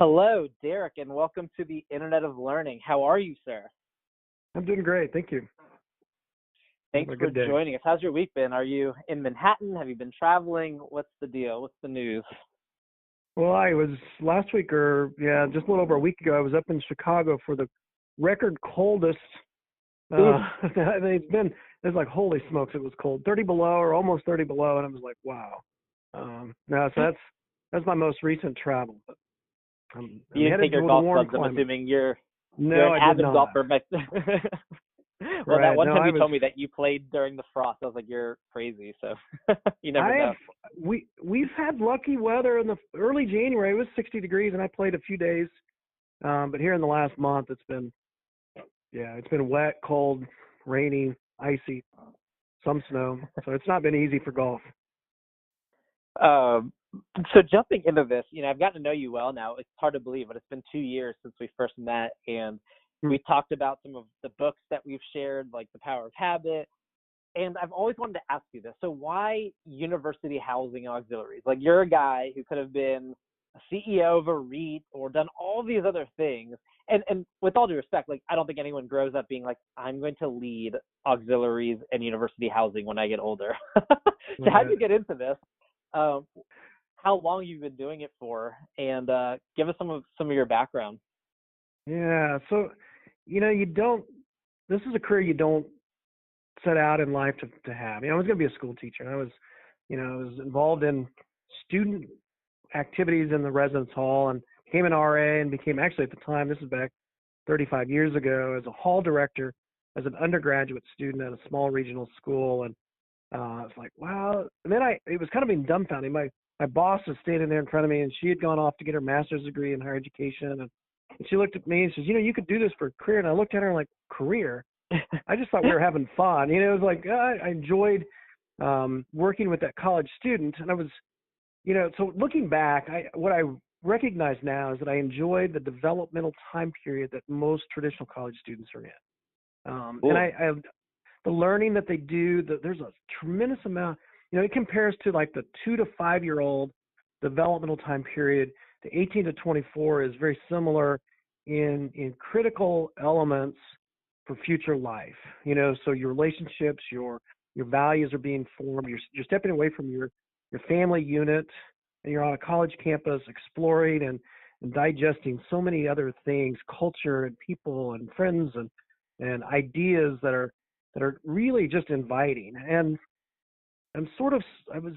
Hello, Derek, and welcome to the Internet of Learning. How are you, sir? I'm doing great. Thank you. Thanks Have a for good day. joining us. How's your week been? Are you in Manhattan? Have you been traveling? What's the deal? What's the news? Well, I was last week, just a little over a week ago, I was up in Chicago for the record coldest. Oof. It's like, holy smokes, it was cold. 30 below or almost 30 below. And I was like, wow. No, so that's my most recent travel. But I'm You didn't take headed your to the golf warm clubs. I'm climate. assuming you're No, an I did avid not. golfer. But well, that Right. one No, time you told me that you played during the frost, I was like, you're crazy. So you never know. We've had lucky weather in the early January. It was 60 degrees and I played a few days. But here in the last month, it's been wet, cold, rainy, icy, some snow. So it's not been easy for golf. Um, so jumping into this, I've gotten to know you well now. It's hard to believe, but it's been 2 years since we first met, and we talked about some of the books that we've shared, like The Power of Habit. And I've always wanted to ask you this. So why university housing and auxiliaries? Like, you're a guy who could have been a CEO of a REIT or done all these other things. And with all due respect, like, I don't think anyone grows up being like, I'm going to lead auxiliaries and university housing when I get older. So how did you get into this? Um, how long you've been doing it for, and give us some of your background. Yeah. So, you don't, this is a career you don't set out in life to have. I was going to be a school teacher, and I was involved in student activities in the residence hall and became an RA and became, actually at the time, this is back 35 years ago, as a hall director as an undergraduate student at a small regional school. And it's like, wow. And then it was kind of being dumbfounding. My boss was standing there in front of me, and she had gone off to get her master's degree in higher education. And she looked at me and says, you could do this for a career. And I looked at her like, career? I just thought we were having fun. It was like, I enjoyed working with that college student. And I was, so looking back, what I recognize now is that I enjoyed the developmental time period that most traditional college students are in. Cool. And I the learning that they do, there's a tremendous amount, it compares to like the 2 to 5 year old developmental time period. The 18 to 24 is very similar in critical elements for future life. So your relationships, your values are being formed. You're stepping away from your family unit, and you're on a college campus exploring and digesting so many other things, culture and people and friends and ideas that are really just inviting. And I was,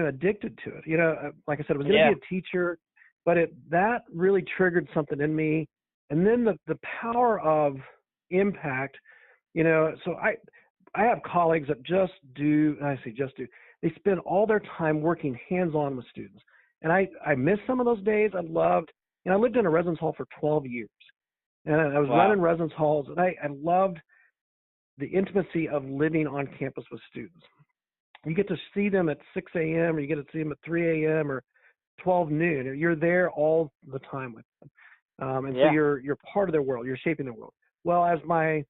addicted to it. Like I said, I was going to be a teacher, but that really triggered something in me. And then the power of impact, so I have colleagues that they spend all their time working hands-on with students. And I miss some of those days. I lived in a residence hall for 12 years. And I was running residence halls, and I loved the intimacy of living on campus with students. You get to see them at 6 a.m. or you get to see them at 3 a.m. or 12 noon. You're there all the time with them. So you're part of their world. You're shaping their world. Well, as my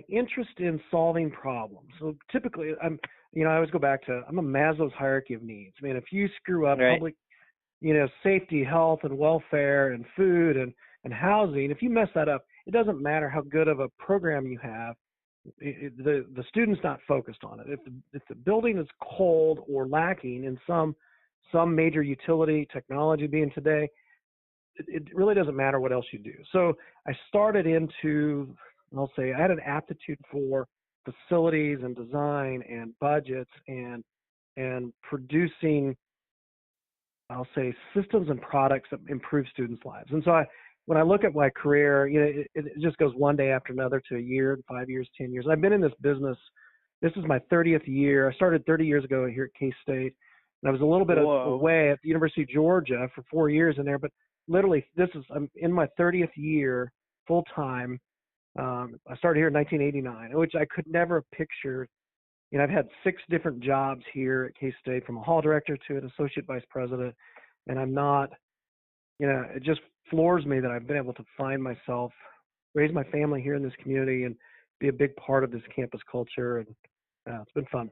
interest in solving problems. So typically, I always go back to, I'm a Maslow's hierarchy of needs. I mean, if you screw up public, safety, health, and welfare, and food, and housing, if you mess that up, it doesn't matter how good of a program you have. The student's not focused on it. If the building is cold or lacking in some major utility, technology being today, it really doesn't matter what else you do. So I started into, I'll say, I had an aptitude for facilities and design and budgets and producing, I'll say, systems and products that improve students' lives. And so when I look at my career, it just goes one day after another to a year, 5 years, 10 years. I've been in this business. This is my 30th year. I started 30 years ago here at K-State, and I was a little bit away at the University of Georgia for 4 years in there. But literally, I'm in my 30th year full time. I started here in 1989, which I could never have pictured. I've had 6 different jobs here at K-State, from a hall director to an associate vice president, and I'm not, it just floors me that I've been able to find myself, raise my family here in this community, and be a big part of this campus culture. And it's been fun.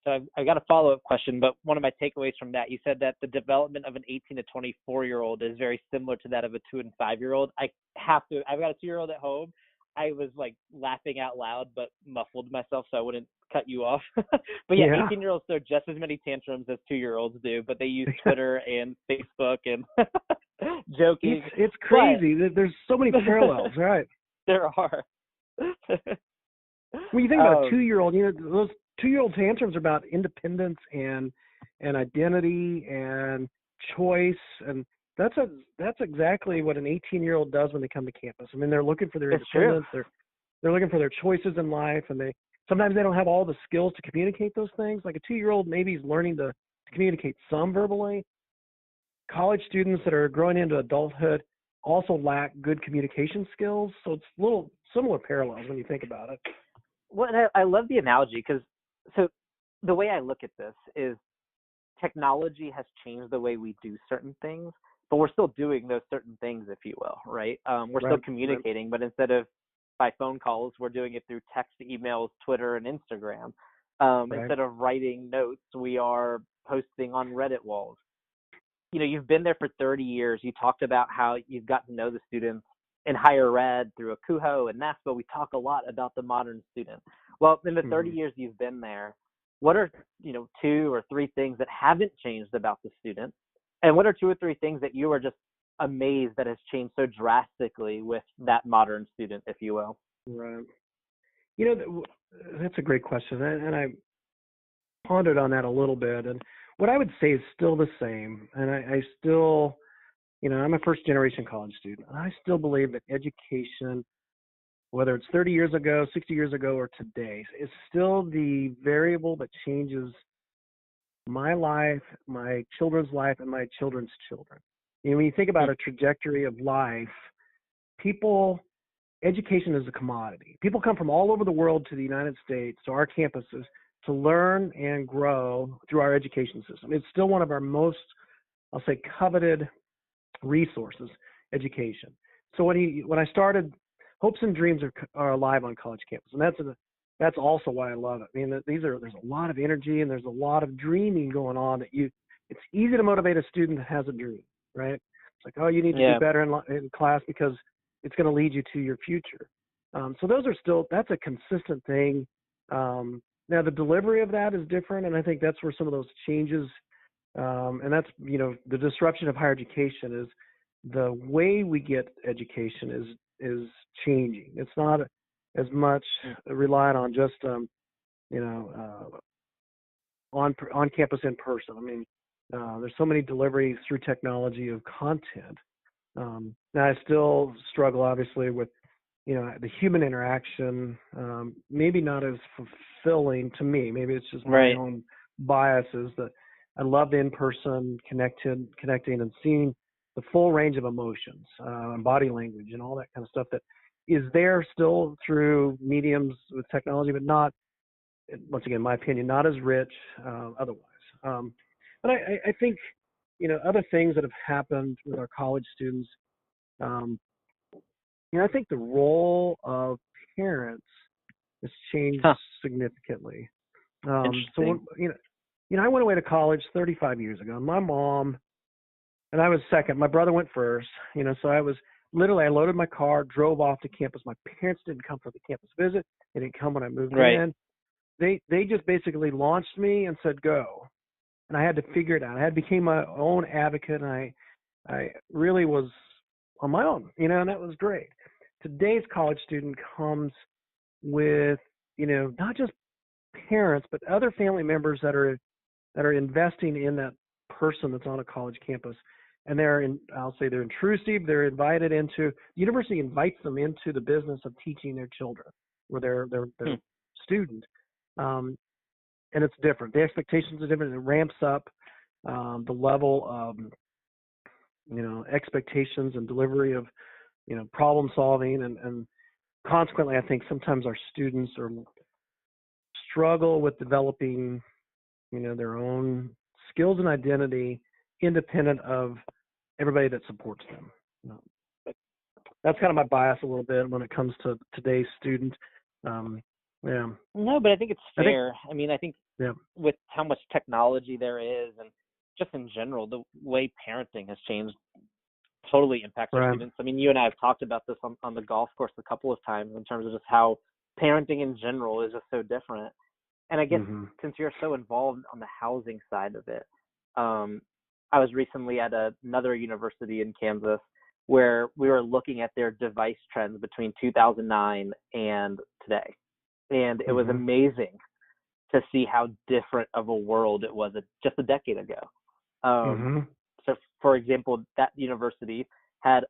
so I've got a follow-up question, but one of my takeaways from that, you said that the development of an 18 to 24-year-old is very similar to that of a 2 and 5-year-old. I've got a 2-year-old at home. I was like laughing out loud, but muffled myself so I wouldn't cut you off. But yeah, 18-year-olds throw just as many tantrums as 2-year-olds do, but they use Twitter and Facebook and joking. It's crazy. There's so many parallels, right? There are. When you think about a 2-year-old, those 2-year-old tantrums are about independence and identity and choice, and that's exactly what an 18-year-old does when they come to campus. I mean, they're looking for their independence. They're looking for their choices in life, and sometimes they don't have all the skills to communicate those things. Like a 2-year-old maybe is learning to communicate some verbally. College students that are growing into adulthood also lack good communication skills. So it's little similar parallels when you think about it. Well, I love the analogy because the way I look at this is technology has changed the way we do certain things, but we're still doing those certain things, if you will, right? We're still communicating, but instead of by phone calls, we're doing it through text, emails, Twitter, and Instagram. Instead of writing notes, we are posting on Reddit walls. You've been there for 30 years. You talked about how you've gotten to know the students in higher ed through Akuho and NASPO. We talk a lot about the modern student. Well, in the 30 years you've been there, what are 2 or 3 things that haven't changed about the student? And what are 2 or 3 things that you are just amazed that has changed so drastically with that modern student, if you will? Right. That's a great question. And I pondered on that a little bit. And what I would say is still the same. And I still, I'm a first generation college student. And I still believe that education, whether it's 30 years ago, 60 years ago, or today, is still the variable that changes my life, my children's life, and my children's children. When you think about a trajectory of life, education is a commodity. People come from all over the world to the United States, to our campuses, to learn and grow through our education system. It's still one of our most, I'll say, coveted resources, education. So when I started, hopes and dreams are alive on college campus, and that's also why I love it. I mean, there's a lot of energy and there's a lot of dreaming going on it's easy to motivate a student that has a dream, right? It's like, oh, you need to do better in class because it's going to lead you to your future. So that's a consistent thing. Now the delivery of that is different, and I think that's where some of those changes, and that's, the disruption of higher education is the way we get education is changing. It's not as much reliant on just on campus in person. I mean, there's so many deliveries through technology of content. Now I still struggle obviously with the human interaction, maybe not as fulfilling to me. Maybe it's just my own biases that I love the in-person connecting and seeing the full range of emotions and body language and all that kind of stuff that is there still through mediums with technology, but not, once again, my opinion, not as rich otherwise. But I think, other things that have happened with our college students, I think the role of parents has changed significantly. So, I went away to college 35 years ago. My mom, and I was second. My brother went first. So I loaded my car, drove off to campus. My parents didn't come for the campus visit. They didn't come when I moved in. They just basically launched me and said, go. And I had to figure it out. I had became my own advocate, and I really was on my own, and that was great. Today's college student comes with, not just parents, but other family members that are investing in that person that's on a college campus. And they're intrusive. They're invited into, the university invites them into the business of teaching their children or their student. And it's different. The expectations are different. It ramps up the level of, expectations and delivery of, problem solving. And consequently, I think sometimes our students struggle with developing, their own skills and identity independent of everybody that supports them. But that's kind of my bias a little bit when it comes to today's student. No, but I think it's fair. I think Yeah. with how much technology there is, and just in general, the way parenting has changed totally impacts our Right. students. I mean, you and I have talked about this on the golf course a couple of times in terms of just how parenting in general is just so different. And I guess Mm-hmm. since you're so involved on the housing side of it, I was recently at another university in Kansas where we were looking at their device trends between 2009 and today. And it was Mm-hmm. amazing to see how different of a world it was just a decade ago. Mm-hmm. So, for example, that university had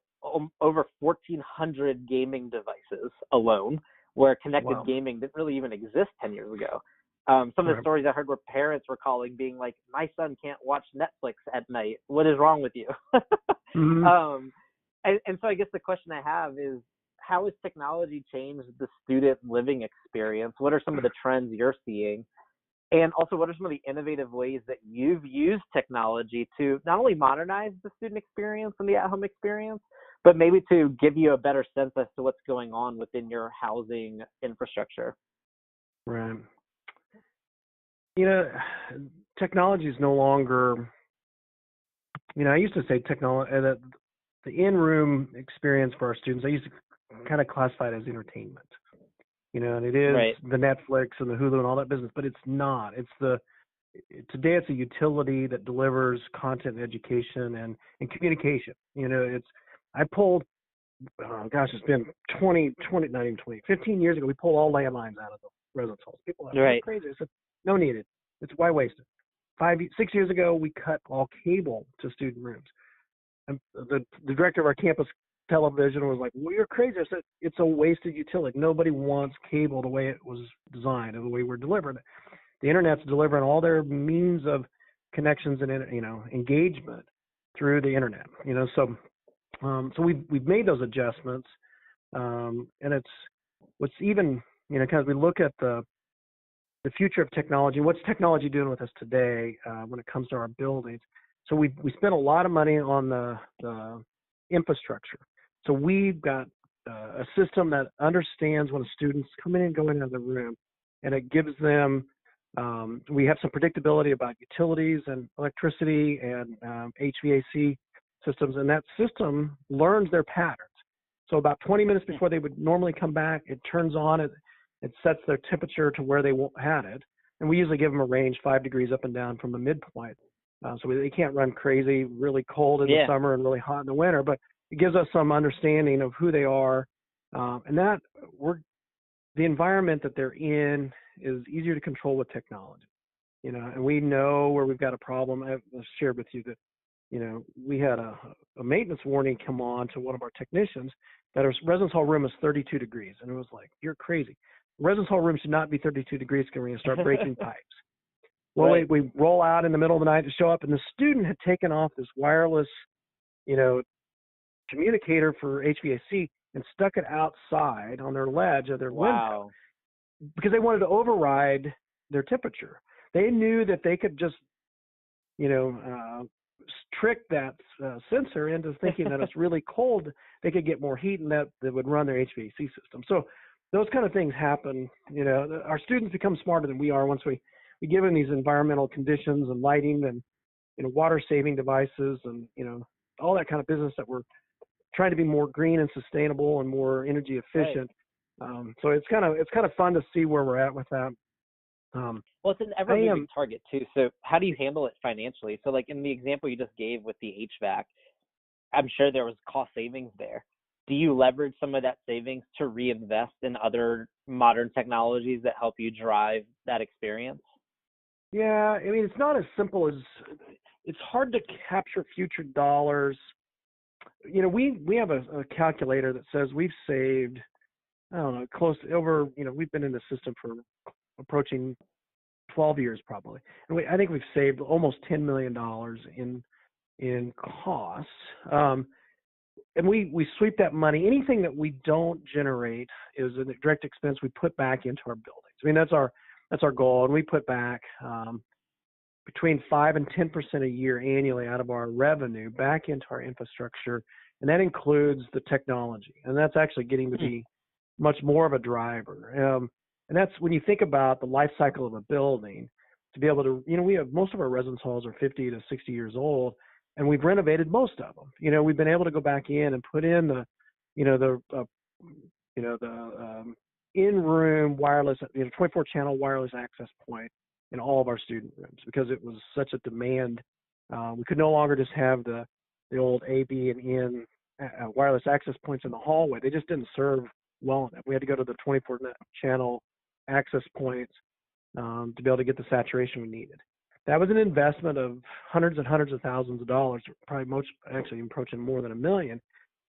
over 1,400 gaming devices alone, where connected Wow. gaming didn't really even exist 10 years ago. Some of the Right. stories I heard were parents were calling, being like, "My son can't watch Netflix at night. What is wrong with you?" Mm-hmm. And so I guess the question I have is, how has technology changed the student living experience? What are some of the trends you're seeing? And also, what are some of the innovative ways that you've used technology to not only modernize the student experience and the at-home experience, but maybe to give you a better sense as to what's going on within your housing infrastructure? Right. You know, technology is no longer, I used to say technology, that the in-room experience for our students, I used to kind of classify it as entertainment, and it is Right. the Netflix and the Hulu and all that business, but it's not. Today it's a utility that delivers content and education and communication. I pulled, it's been not even 20, 15 years ago, we pulled all landlines out of the residence halls. People are Right. crazy. I said, no needed. It's why waste it. 6 years ago, we cut all cable to student rooms. And the director of our campus television was like, well, you're crazy. I said, it's a wasted utility. Nobody wants cable the way it was designed and the way we're delivering it. The internet's delivering all their means of connections and engagement through the internet. So we've made those adjustments, and it's what's even kind of we look at the future of technology. What's technology doing with us today when it comes to our buildings? So we spent a lot of money on the infrastructure. So we've got a system that understands when students come in and go into the room, and it gives them. We have some predictability about utilities and electricity and HVAC systems, and that system learns their patterns. So about 20 minutes before they would normally come back, it turns on, it sets their temperature to where they had it, and we usually give them a range 5 degrees up and down from a midpoint. So they can't run crazy, really cold in the summer and really hot in the winter, but it gives us some understanding of who they are, and that the environment that they're in is easier to control with technology, and we know where we've got a problem. I've shared with you that, we had a maintenance warning come on to one of our technicians that our residence hall room is 32 degrees. And it was like, you're crazy. Residence hall room should not be 32 degrees because we're going to start breaking pipes. Well, Right. we roll out in the middle of the night to show up, and the student had taken off this wireless, communicator for HVAC and stuck it outside on their ledge of their window because they wanted to override their temperature. They knew that they could just, trick that sensor into thinking that it's really cold. They could get more heat, and that would run their HVAC system. So those kind of things happen. Our students become smarter than we are once we give them these environmental conditions and lighting and water saving devices and all that kind of business that we're trying to be more green and sustainable and more energy efficient. Right. So it's kind of fun to see where we're at with that. Well, it's an ever-moving target too. So how do you handle it financially? So like in the example you just gave with the HVAC, I'm sure there was cost savings there. Do you leverage some of that savings to reinvest in other modern technologies that help you drive that experience? Yeah, I mean, it's not as simple as it's hard to capture future dollars. We have a calculator that says we've saved, I don't know, close to over, we've been in the system for approaching 12 years probably. And I think we've saved almost $10 million in costs. And we sweep that money. Anything that we don't generate is a direct expense we put back into our buildings. I mean, that's our goal. And we put back between 5 and 10% a year annually out of our revenue back into our infrastructure. And that includes the technology. And that's actually getting to be much more of a driver. And that's when you think about the life cycle of a building, to be able to, we have most of our residence halls are 50 to 60 years old, and we've renovated most of them. We've been able to go back in and put in the, in-room wireless, 24-channel wireless access point in all of our student rooms because it was such a demand. We could no longer just have the old A, B, and N wireless access points in the hallway. They just didn't serve well enough. We had to go to the 24-channel access points to be able to get the saturation we needed. That was an investment of hundreds and hundreds of thousands of dollars, probably actually approaching more than $1 million.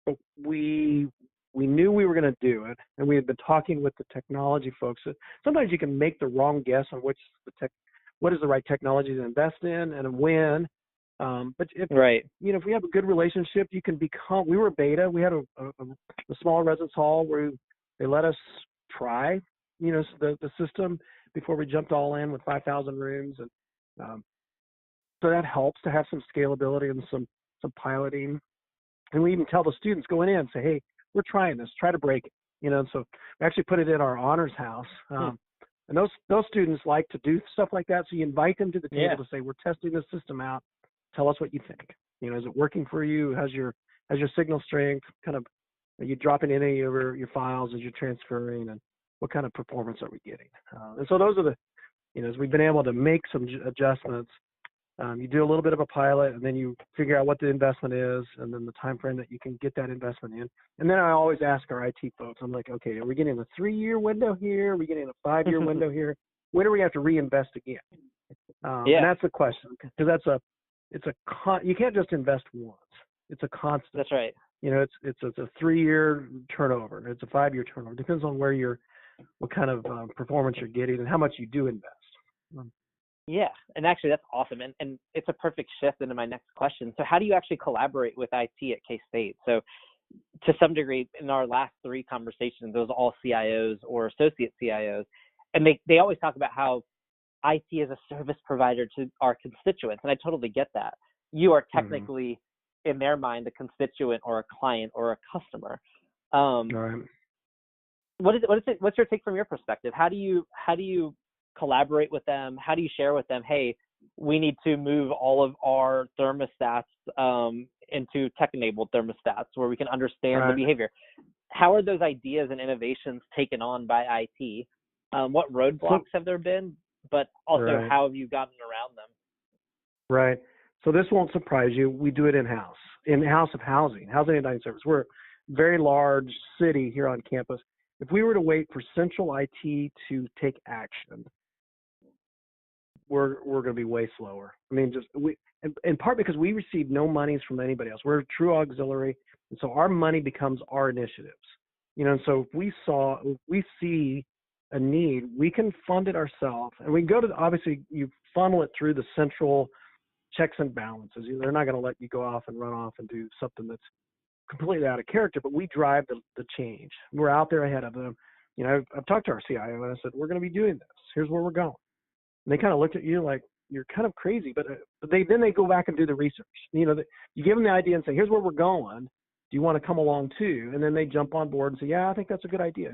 But we knew we were going to do it, and we had been talking with the technology folks. Sometimes you can make the wrong guess on what is the right technology to invest in and when. But if we have a good relationship, you can become. We were beta. We had a small residence hall where they let us try, the system before we jumped all in with 5,000 rooms, and so that helps to have some scalability and some piloting. And we even tell the students going in, say, hey, we're trying this, try to break it, And so we actually put it in our honors house. And those students like to do stuff like that. So you invite them to the table to say, we're testing this system out. Tell us what you think. Is it working for you? How's your signal strength? Kind of, are you dropping in any of your files as you're transferring? And what kind of performance are we getting? And so those are as we've been able to make some adjustments. You do a little bit of a pilot, and then you figure out what the investment is, and then the time frame that you can get that investment in. And then I always ask our IT folks, I'm like, okay, are we getting a 3-year window here? Are we getting a 5-year window here? When do we have to reinvest again? And that's the question, because you can't just invest once. It's a constant. That's right. It's a 3-year turnover. It's a 5-year turnover. It depends on what kind of performance you're getting and how much you do invest. Yeah, and actually that's awesome, and it's a perfect shift into my next question. So how do you actually collaborate with IT at K-State? So to some degree, in our last 3 conversations, those are all CIOs or associate CIOs, and they always talk about how IT is a service provider to our constituents, and I totally get that. You are technically, in their mind, a constituent or a client or a customer. All right. What's your take from your perspective? How do you collaborate with them? How do you share with them, hey, we need to move all of our thermostats into tech-enabled thermostats where we can understand the behavior? How are those ideas and innovations taken on by IT? What roadblocks have there been? But also, how have you gotten around them? Right. So this won't surprise you. We do it in-house of housing and dining service. We're a very large city here on campus. If we were to wait for central IT to take action, we're going to be way slower. I mean, in part because we receive no monies from anybody else. We're a true auxiliary, and so our money becomes our initiatives. And so if we see a need, we can fund it ourselves, and we can go to obviously you funnel it through the central checks and balances. They're not going to let you go off and run off and do something that's completely out of character, but we drive the change. We're out there ahead of them. I've talked to our CIO and I said, we're going to be doing this. Here's where we're going. And they kind of looked at you like, you're kind of crazy, but they go back and do the research. You give them the idea and say, here's where we're going. Do you want to come along too? And then they jump on board and say, yeah, I think that's a good idea.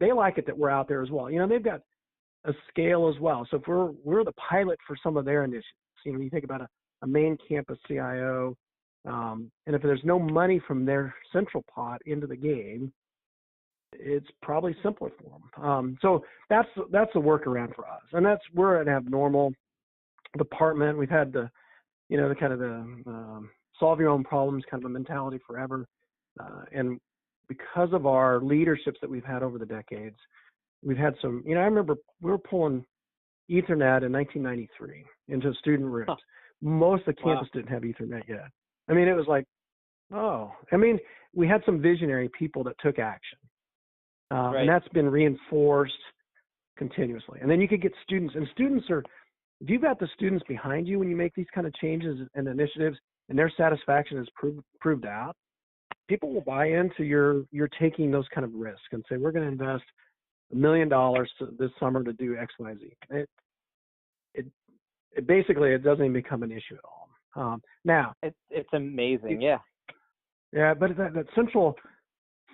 They like it that we're out there as well. They've got a scale as well. So if we're the pilot for some of their initiatives, you think about a main campus CIO, and if there's no money from their central pot into the game, it's probably simpler for them. So that's the workaround for us, and we're an abnormal department. We've had the kind of the solve your own problems kind of a mentality forever, and because of our leaderships that we've had over the decades, we've had some. I remember we were pulling Ethernet in 1993 into student rooms. Most of the campus didn't have Ethernet yet. I mean, it was like, we had some visionary people that took action. And that's been reinforced continuously. And then you could get students, and if you've got the students behind you when you make these kind of changes and initiatives, and their satisfaction is proved out, people will buy into you're taking those kind of risks and say, we're going to invest $1 million this summer to do X, Y, Z. It basically, it doesn't even become an issue at all. Now it's amazing. Yeah, but that central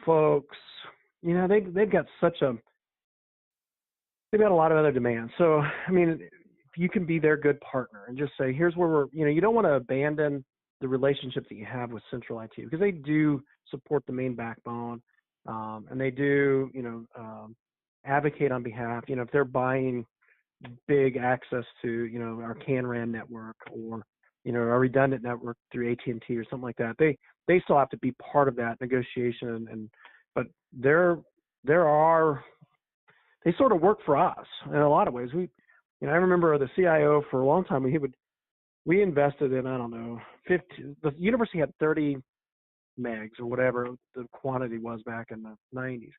folks, they've got a lot of other demands. So, you can be their good partner and just say, here's where we're, you don't want to abandon the relationships that you have with Central IT, because they do support the main backbone, and they do, advocate on behalf, if they're buying big access to, our CAN-RAN network, or, our redundant network through AT&T or something like that. They still have to be part of that negotiation, but they sort of work for us in a lot of ways. I remember the CIO for a long time. We invested in, I don't know, 50. The university had 30 megs or whatever the quantity was back in the 90s,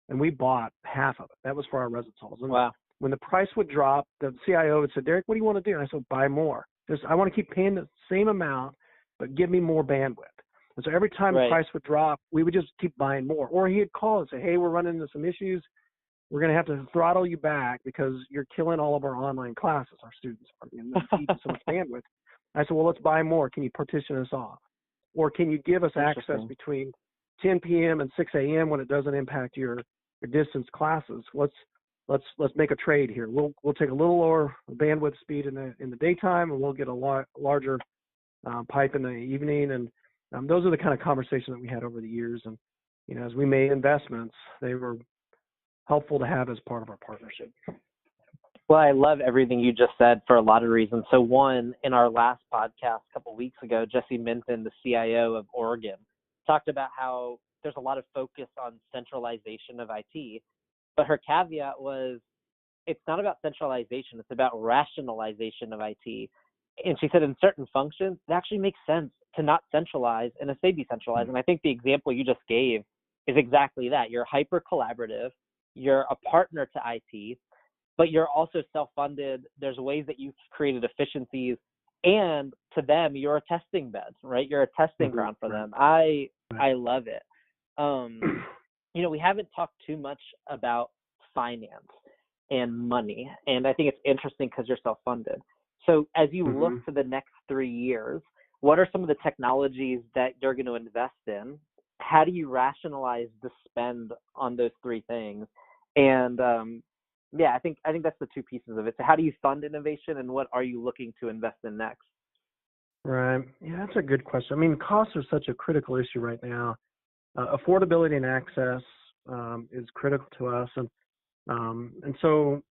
and we bought half of it. That was for our residence halls. And wow. when the price would drop, the CIO would say, Derek, what do you want to do? And I said, buy more. I want to keep paying the same amount, but give me more bandwidth. And so every time the price would drop, we would just keep buying more. Or he'd call and say, hey, we're running into some issues. We're going to have to throttle you back because you're killing all of our online classes, our students are, eating so much bandwidth. I said, well, let's buy more. Can you partition us off? Or can you give us access between 10 p.m. and 6 a.m. when it doesn't impact your distance classes? Let's make a trade here. We'll take a little lower bandwidth speed in the daytime, and we'll get a larger pipe in the evening. And those are the kind of conversations that we had over the years. And as we made investments, they were helpful to have as part of our partnership. Well, I love everything you just said for a lot of reasons. So one, in our last podcast a couple of weeks ago, Jessie Minton, the CIO of Oregon, talked about how there's a lot of focus on centralization of IT, but her caveat was it's not about centralization, it's about rationalization of IT. And she said in certain functions, it actually makes sense to not centralize and to say decentralize. And I think the example you just gave is exactly that. You're hyper collaborative, you're a partner to IT, but you're also self-funded. There's ways that you've created efficiencies, and to them, you're a testing bed, right? You're a testing ground for them. I love it. We haven't talked too much about finance and money, and I think it's interesting because you're self-funded. So as you look to the next 3 years, what are some of the technologies that you're going to invest in? How do you rationalize the spend on those three things? And I think that's the two pieces of it. So how do you fund innovation, and what are you looking to invest in next? Right. Yeah, that's a good question. I mean, costs are such a critical issue right now. Affordability and access is critical to us, and so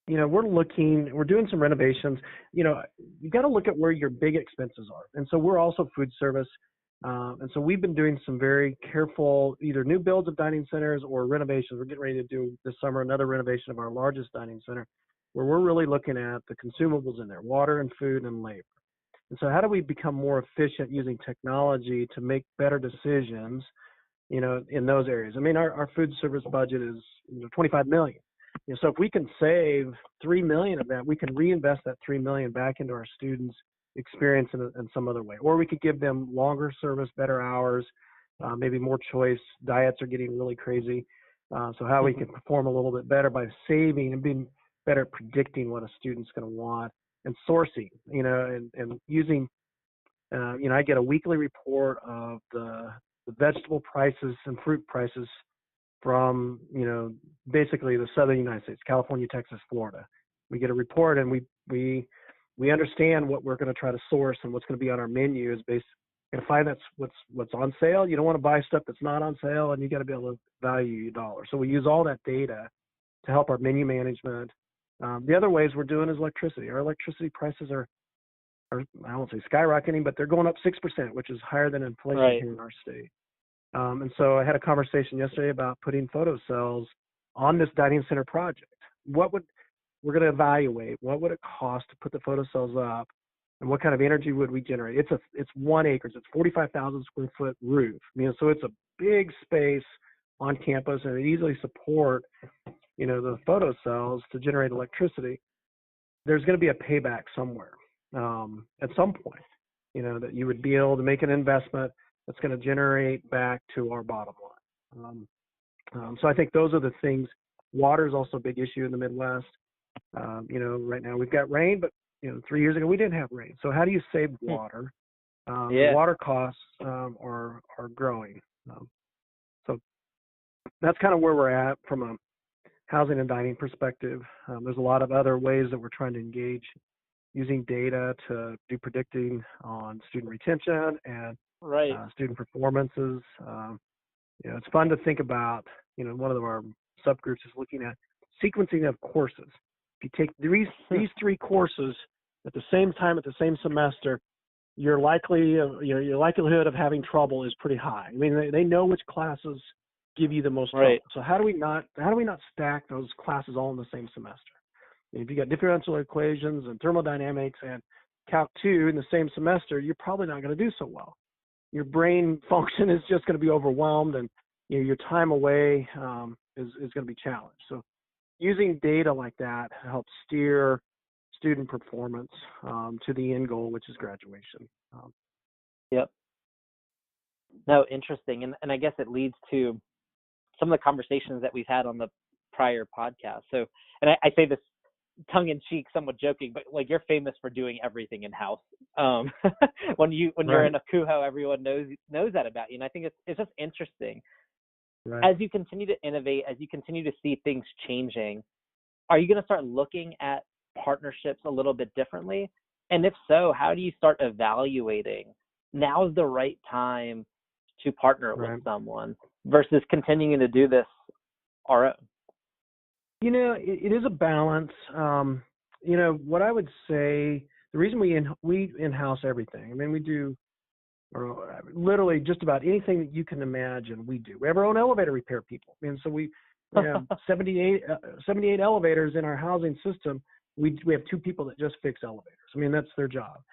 we're doing some renovations. You got to look at where your big expenses are, and so we're also food service. And so we've been doing some very careful either new builds of dining centers or renovations. We're getting ready to do this summer another renovation of our largest dining center, where we're really looking at the consumables in there, water and food and labor. And so how do we become more efficient using technology to make better decisions, in those areas? I mean, our food service budget is $25 million. So if we can save $3 million of that, we can reinvest that $3 million back into our students' experience in some other way, or we could give them longer service, better hours, maybe more choice. Diets are getting really crazy, so how we can perform a little bit better by saving and being better at predicting what a student's going to want, and sourcing, and using. I get a weekly report of the vegetable prices and fruit prices from basically the southern United States, California, Texas, Florida. We get a report, and we understand what we're going to try to source, and what's going to be on our menu is based. Going to find that's what's on sale. You don't want to buy stuff that's not on sale, and you got to be able to value your dollar. So we use all that data to help our menu management. The other ways we're doing is electricity. Our electricity prices are I won't say skyrocketing, but they're going up 6%, which is higher than inflation here in our state. And so I had a conversation yesterday about putting photo cells on this dining center project. We're going to evaluate what would it cost to put the photo cells up, and what kind of energy would we generate. It's 1 acre. It's 45,000 square foot roof. So it's a big space on campus, and it easily support the photo cells to generate electricity. There's going to be a payback somewhere at some point, that you would be able to make an investment that's going to generate back to our bottom line. So I think those are the things. Water is also a big issue in the Midwest. Right now we've got rain, but 3 years ago we didn't have rain. So how do you save water? The water costs are growing. So that's kind of where we're at from housing and dining perspective. There's a lot of other ways that we're trying to engage using data to do predicting on student retention and Right. student performances. It's fun to think about. One of our subgroups is looking at sequencing of courses. If you take these three courses at the same time at the same semester, your likelihood of having trouble is pretty high. I mean, they know which classes give you the most trouble. Right. So how do we not stack those classes all in the same semester? If you got differential equations and thermodynamics and Calc 2 in the same semester, you're probably not going to do so well. Your brain function is just going to be overwhelmed, and your time away is going to be challenged. So using data like that helps steer student performance to the end goal, which is graduation. Yep. No, interesting. And I guess it leads to some of the conversations that we've had on the prior podcast. So, and I say this tongue in cheek, somewhat joking, but like you're famous for doing everything in house. When you're in a Akuho, everyone knows that about you. And I think it's just interesting. Right. As you continue to innovate, as you continue to see things changing, are you going to start looking at partnerships a little bit differently? And if so, how do you start evaluating now's the right time to partner with someone versus continuing to do this our own? It is a balance. What I would say, the reason we in-house everything. I mean, we do literally just about anything that you can imagine. We do. We have our own elevator repair people, and so we have 78 elevators in our housing system. We have 2 people that just fix elevators. I mean, that's their job.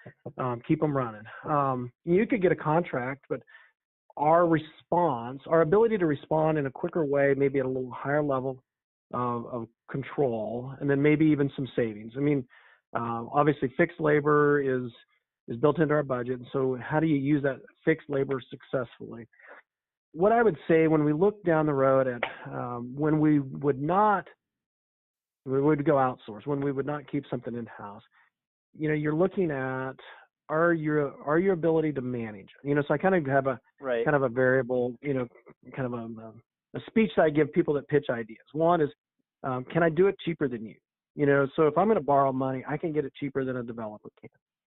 Keep them running. You could get a contract, but our ability to respond in a quicker way, maybe at a little higher level of control, and then maybe even some savings. I mean, obviously fixed labor is built into our budget. And so how do you use that fixed labor successfully? What I would say when we look down the road at when we would go outsource, when we would not keep something in-house, you're looking at your ability to manage. So I kind of have a kind of a variable, kind of a speech that I give people that pitch ideas. One is, can I do it cheaper than you? So if I'm going to borrow money, I can get it cheaper than a developer can.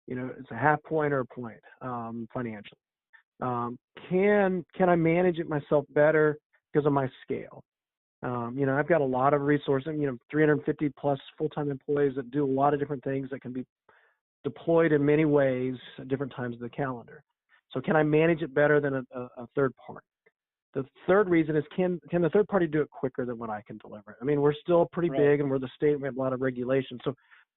It's a half point or a point financially. Can I manage it myself better because of my scale? I've got a lot of resources, 350 plus full-time employees that do a lot of different things that can be deployed in many ways at different times of the calendar. So can I manage it better than a third party? The third reason is, can the third party do it quicker than what I can deliver? I mean, we're still pretty big, and we're the state. We have a lot of regulation. So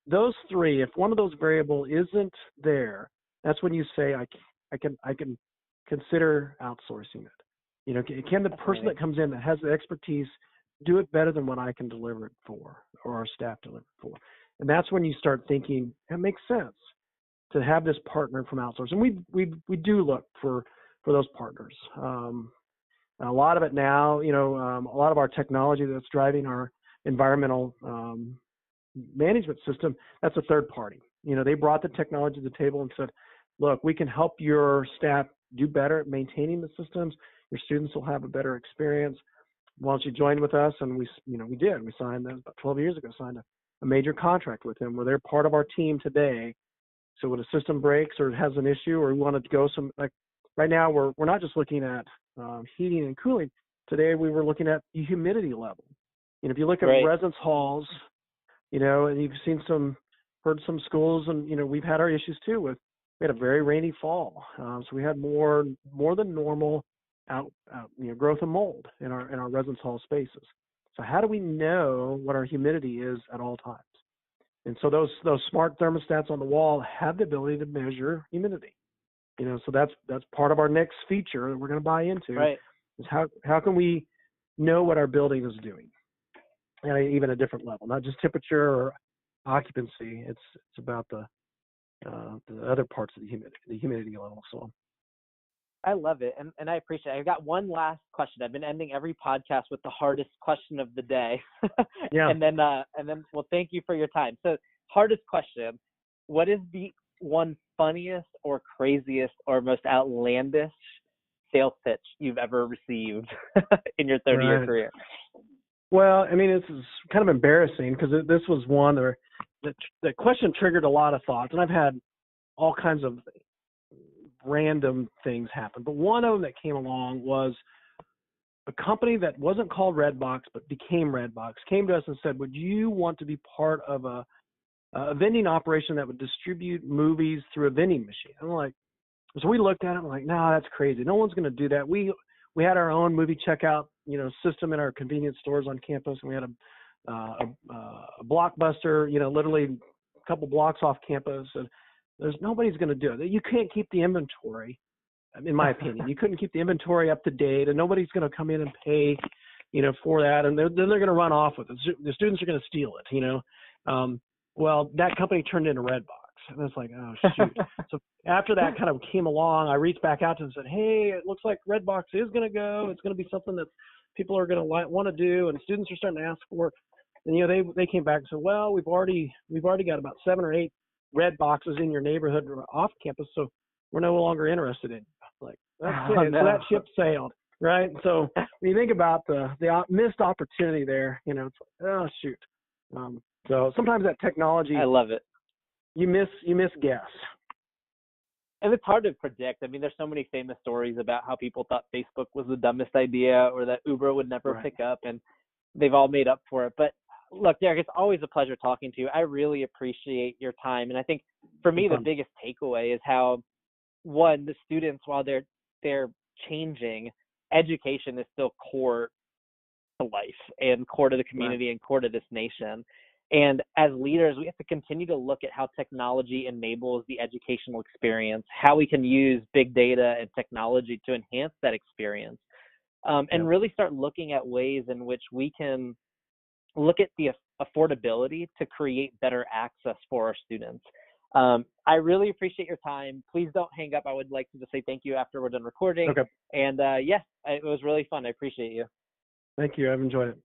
those three, if one of those variable isn't there, that's when you say I can consider outsourcing it. Can the person that comes in that has the expertise do it better than what I can deliver it for, or our staff deliver it for? And that's when you start thinking it makes sense to have this partner from outsource. And we do look for those partners. A lot of it now, a lot of our technology that's driving our environmental management system, that's a third party. They brought the technology to the table and said, look, we can help your staff do better at maintaining the systems. Your students will have a better experience. Why don't you join with us? And we did. We signed that about 12 years ago, signed a major contract with them where they're part of our team today. So when a system breaks or has an issue, or we want to go right now, we're not just looking at heating and cooling. Today we were looking at the humidity level. If you look at residence halls, and you've heard some schools, and we've had our issues too we had a very rainy fall, so we had more than normal growth of mold in our residence hall spaces. So how do we know what our humidity is at all times? And so those smart thermostats on the wall have the ability to measure humidity. So that's part of our next feature that we're going to buy into. Is how can we know what our building is doing, and even a different level, not just temperature or occupancy. It's about the other parts of the humidity level. So I love it, and I appreciate it. I've got one last question. I've been ending every podcast with the hardest question of the day. Yeah. and then well, thank you for your time. So, hardest question: what is the one funniest or craziest or most outlandish sales pitch you've ever received in your 30-year career? Well, I mean, it's kind of embarrassing because this was one where the question triggered a lot of thoughts, and I've had all kinds of random things happen. But one of them that came along was a company that wasn't called Redbox but became Redbox came to us and said, "Would you want to be part of a vending operation that would distribute movies through a vending machine?" I'm like, so we looked at it and like, no, that's crazy. No one's going to do that. We had our own movie checkout, system in our convenience stores on campus, and we had a Blockbuster, literally a couple blocks off campus. And nobody's going to do it. You can't keep the inventory, in my opinion. You couldn't keep the inventory up to date, and nobody's going to come in and pay, for that. And then they're going to run off with it. The students are going to steal it, Well, that company turned into Redbox. And it's like, oh, shoot. So after that kind of came along, I reached back out to them and said, hey, it looks like Redbox is going to go. It's going to be something that people are going to want to do, and students are starting to ask for it. And, they came back and said, well, we've already got about 7 or 8 red boxes in your neighborhood off campus, so we're no longer interested in it. Like, that's it. No. So that ship sailed, right? So when you think about the missed opportunity there, it's like, oh, shoot. So sometimes that technology, I love it. You miss guess. And it's hard to predict. I mean, there's so many famous stories about how people thought Facebook was the dumbest idea, or that Uber would never pick up, and they've all made up for it. But look, Derek, it's always a pleasure talking to you. I really appreciate your time. And I think for me, the biggest takeaway is how, one, the students, while they're changing, education is still core to life and core to the community and core to this nation. And as leaders, we have to continue to look at how technology enables the educational experience, how we can use big data and technology to enhance that experience, and really start looking at ways in which we can look at the affordability to create better access for our students. I really appreciate your time. Please don't hang up. I would like to just say thank you after we're done recording. Okay. And yes, it was really fun. I appreciate you. Thank you. I've enjoyed it.